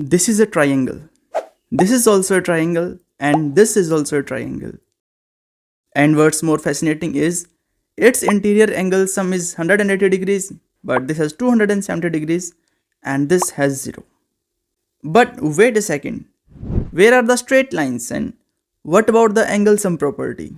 This is a triangle. This is also a triangle, and this is also a triangle. And what's more fascinating is its interior angle sum is 180 degrees, but this has 270 degrees, and this has 0. But wait a second. Where are the straight lines, and what about the angle sum property?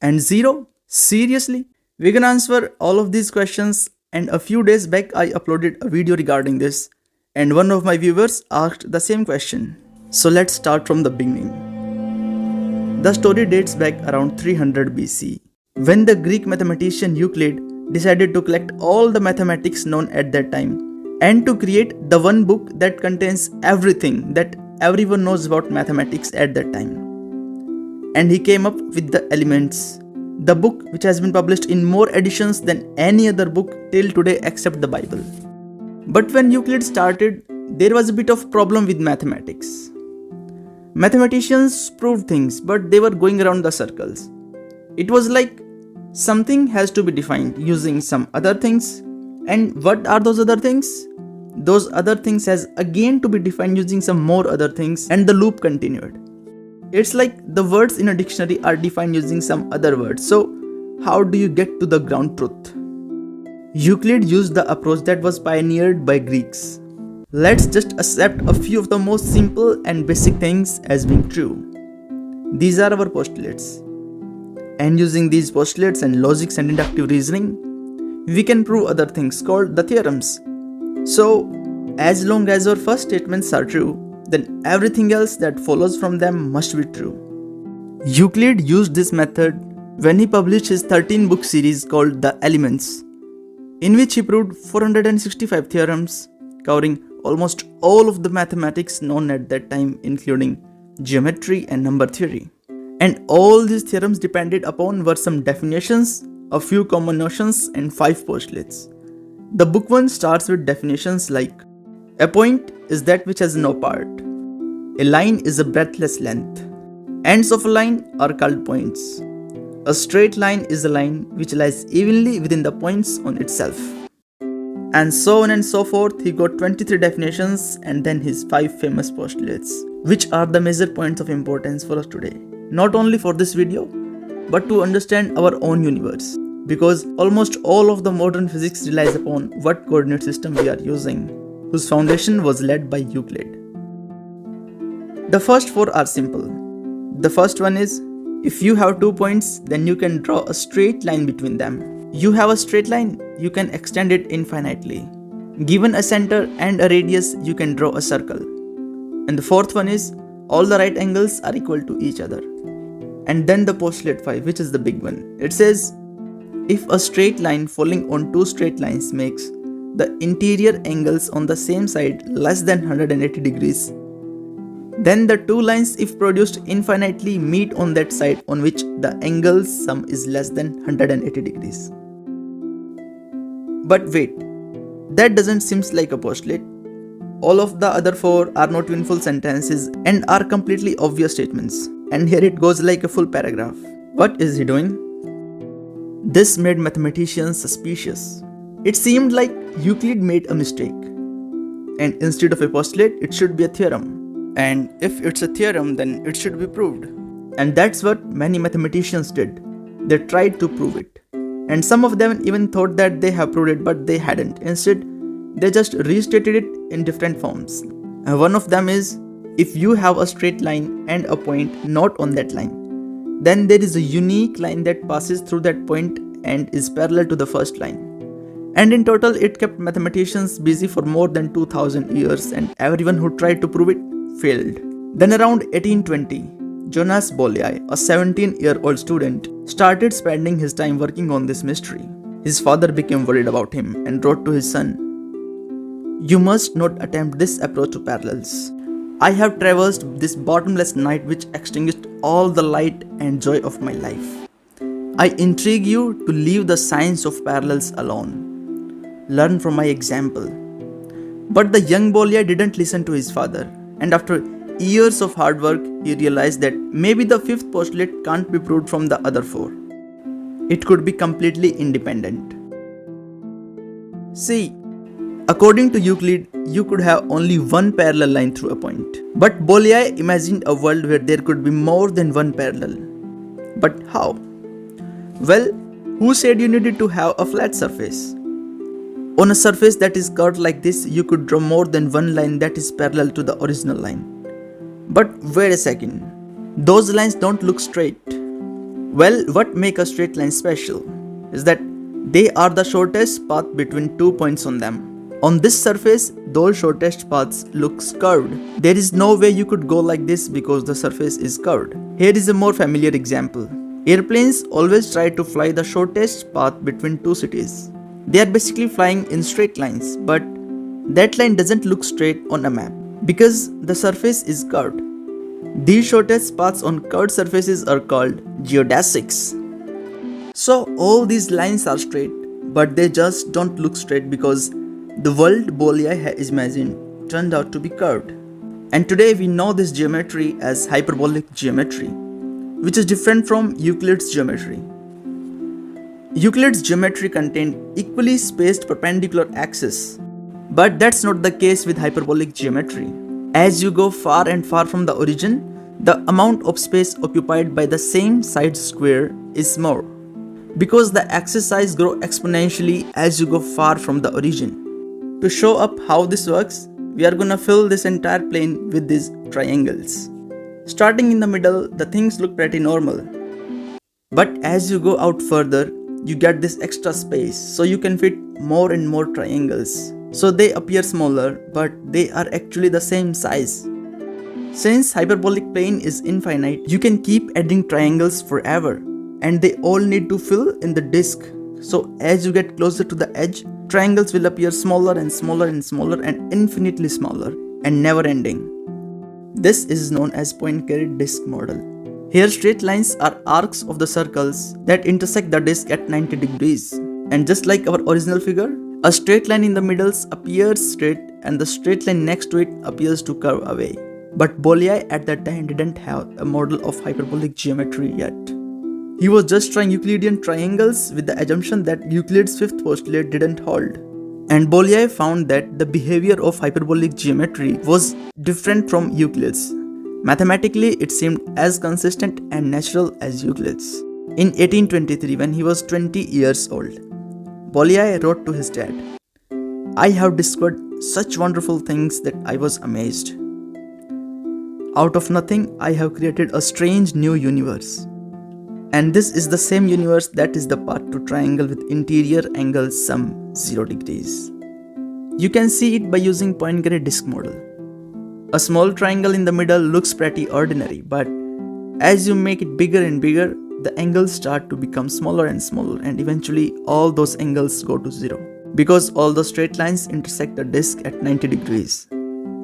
And 0? Seriously? We can answer all of these questions, and a few days back I uploaded a video regarding this, and one of my viewers asked the same question. So let's start from the beginning. The story dates back around 300 BC, when the Greek mathematician Euclid decided to collect all the mathematics known at that time and to create the one book that contains everything that everyone knows about mathematics at that time. And he came up with the Elements, the book which has been published in more editions than any other book till today except the Bible. But when Euclid started, there was a bit of problem with mathematics. Mathematicians proved things, but they were going around the circles. It was like something has to be defined using some other things. And what are those other things? Those other things has again to be defined using some more other things, and the loop continued. It's like the words in a dictionary are defined using some other words. So how do you get to the ground truth? Euclid used the approach that was pioneered by Greeks. Let's just accept a few of the most simple and basic things as being true. These are our postulates. And using these postulates and logics and inductive reasoning, we can prove other things called the theorems. So, as long as our first statements are true, then everything else that follows from them must be true. Euclid used this method when he published his 13-book series called The Elements, in which he proved 465 theorems covering almost all of the mathematics known at that time, including geometry and number theory. And all these theorems depended upon were some definitions, a few common notions, and 5 postulates. The book 1 starts with definitions like: a point is that which has no part. A line is a breadthless length. Ends of a line are called points. A straight line is a line which lies evenly within the points on itself. And so on and so forth. He got 23 definitions and then his 5 famous postulates, which are the major points of importance for us today. Not only for this video, but to understand our own universe. Because almost all of the modern physics relies upon what coordinate system we are using, whose foundation was led by Euclid. The first 4 are simple. The first one is, if you have 2 points, then you can draw a straight line between them. You have a straight line, you can extend it infinitely. Given a center and a radius, you can draw a circle. And the fourth one is, all the right angles are equal to each other. And then the postulate 5, which is the big one. It says, if a straight line falling on 2 straight lines makes the interior angles on the same side less than 180 degrees, then the 2 lines, if produced infinitely, meet on that side on which the angle sum is less than 180 degrees. But wait, that doesn't seem like a postulate. All of the other 4 are not even full sentences and are completely obvious statements. And here it goes like a full paragraph. What is he doing? This made mathematicians suspicious. It seemed like Euclid made a mistake. And instead of a postulate, it should be a theorem. And if it's a theorem, then it should be proved. And that's what many mathematicians did. They tried to prove it. And some of them even thought that they have proved it, but they hadn't. Instead, they just restated it in different forms. And one of them is, if you have a straight line and a point not on that line, then there is a unique line that passes through that point and is parallel to the first line. And in total, it kept mathematicians busy for more than 2000 years, and everyone who tried to prove it failed. Then around 1820, Jonas Bola, a 17-year-old student, started spending his time working on this mystery. His father became worried about him and wrote to his son, "You must not attempt this approach to parallels. I have traversed this bottomless night which extinguished all the light and joy of my life. I entreat you to leave the science of parallels alone. Learn from my example." But the young Bola didn't listen to his father, and after years of hard work, he realized that maybe the 5th postulate can't be proved from the other 4. It could be completely independent. See, According to Euclid, you could have only one parallel line through a point. But Bola imagined a world where there could be more than one parallel. But how? Well, who said you needed to have a flat surface? On a surface that is curved like this, you could draw more than one line that is parallel to the original line. But wait a second, those lines don't look straight. Well, what makes a straight line special is that they are the shortest path between 2 points on them. On this surface, those shortest paths look curved. There is no way you could go like this because the surface is curved. Here is a more familiar example. Airplanes always try to fly the shortest path between two cities. They are basically flying in straight lines, but that line doesn't look straight on a map because the surface is curved. These shortest paths on curved surfaces are called geodesics. So all these lines are straight, but they just don't look straight because the world Bola had imagined turned out to be curved. And today we know this geometry as hyperbolic geometry, which is different from Euclid's geometry. Euclid's geometry contained equally spaced perpendicular axes, but that's not the case with hyperbolic geometry. As you go far and far from the origin, the amount of space occupied by the same side square is more, because the axis size grows exponentially as you go far from the origin. To show up how this works, we are gonna fill this entire plane with these triangles. Starting in the middle, the things look pretty normal. But as you go out further, you get this extra space, so you can fit more and more triangles. So they appear smaller, but they are actually the same size. Since hyperbolic plane is infinite, you can keep adding triangles forever, and they all need to fill in the disk. So as you get closer to the edge, triangles will appear smaller and smaller and smaller and infinitely smaller and never ending. This is known as Pointcar disk model. Here straight lines are arcs of the circles that intersect the disk at 90 degrees. And just like our original figure, a straight line in the middle appears straight and the straight line next to it appears to curve away. But Bola at that time didn't have a model of hyperbolic geometry yet. He was just trying Euclidean triangles with the assumption that Euclid's fifth postulate didn't hold. And Bola found that the behavior of hyperbolic geometry was different from Euclid's. Mathematically, it seemed as consistent and natural as Euclid's. In 1823, when he was 20 years old, Bola wrote to his dad, "I have discovered such wonderful things that I was amazed. Out of nothing, I have created a strange new universe. And this is the same universe that is the path to triangle with interior angle sum 0 degrees. You can see it by using Pointcar disk model. A small triangle in the middle looks pretty ordinary, but as you make it bigger and bigger, the angles start to become smaller and smaller, and eventually all those angles go to 0. Because all the straight lines intersect the disk at 90 degrees.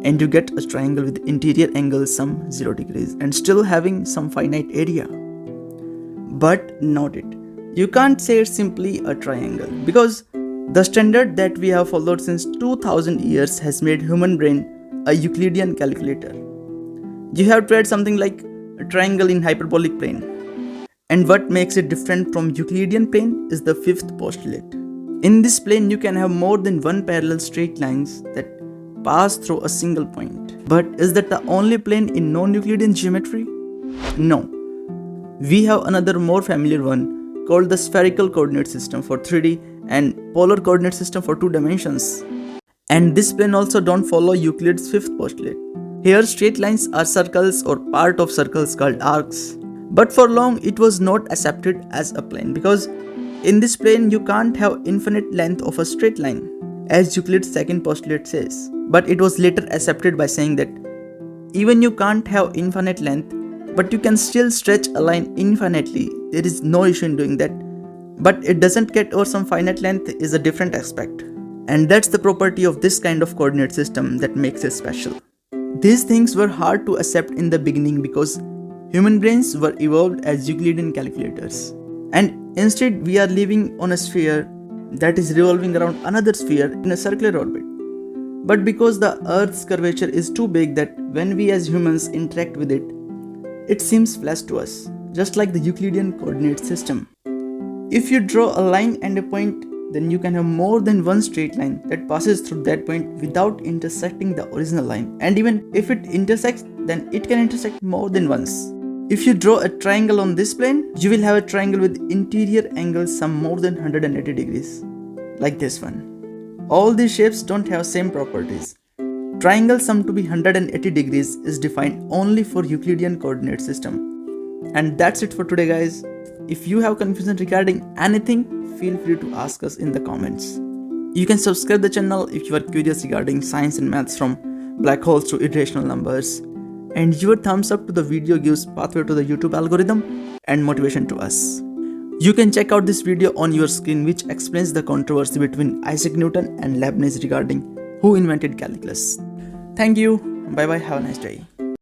And you get a triangle with interior angle sum 0 degrees and still having some finite area. But note it, you can't say it's simply a triangle because the standard that we have followed since 2000 years has made human brain a Euclidean calculator. You have tried something like a triangle in hyperbolic plane. And what makes it different from Euclidean plane is the fifth postulate. In this plane, you can have more than one parallel straight lines that pass through a single point. But is that the only plane in non-Euclidean geometry? No. We have another more familiar one called the spherical coordinate system for 3D and polar coordinate system for 2 dimensions. And this plane also don't follow Euclid's fifth postulate. Here straight lines are circles or part of circles called arcs. But for long it was not accepted as a plane because in this plane you can't have infinite length of a straight line, as Euclid's second postulate says. But it was later accepted by saying that even you can't have infinite length, but you can still stretch a line infinitely. There is no issue in doing that. But it doesn't get over some finite length is a different aspect. And that's the property of this kind of coordinate system that makes it special. These things were hard to accept in the beginning because human brains were evolved as Euclidean calculators. And instead we are living on a sphere that is revolving around another sphere in a circular orbit. But because the Earth's curvature is too big that when we as humans interact with it, it seems flat to us, just like the Euclidean coordinate system. If you draw a line and a point then you can have more than one straight line that passes through that point without intersecting the original line. And even if it intersects, then it can intersect more than once. If you draw a triangle on this plane, you will have a triangle with interior angles some more than 180 degrees, like this one. All these shapes don't have same properties. Triangle sum to be 180 degrees is defined only for Euclidean coordinate system. And that's it for today, guys. If you have confusion regarding anything, feel free to ask us in the comments. You can subscribe the channel if you are curious regarding science and maths from black holes to irrational numbers. And your thumbs up to the video gives pathway to the YouTube algorithm and motivation to us. You can check out this video on your screen which explains the controversy between Isaac Newton and Leibniz regarding who invented calculus. Thank you. Bye bye. Have a nice day.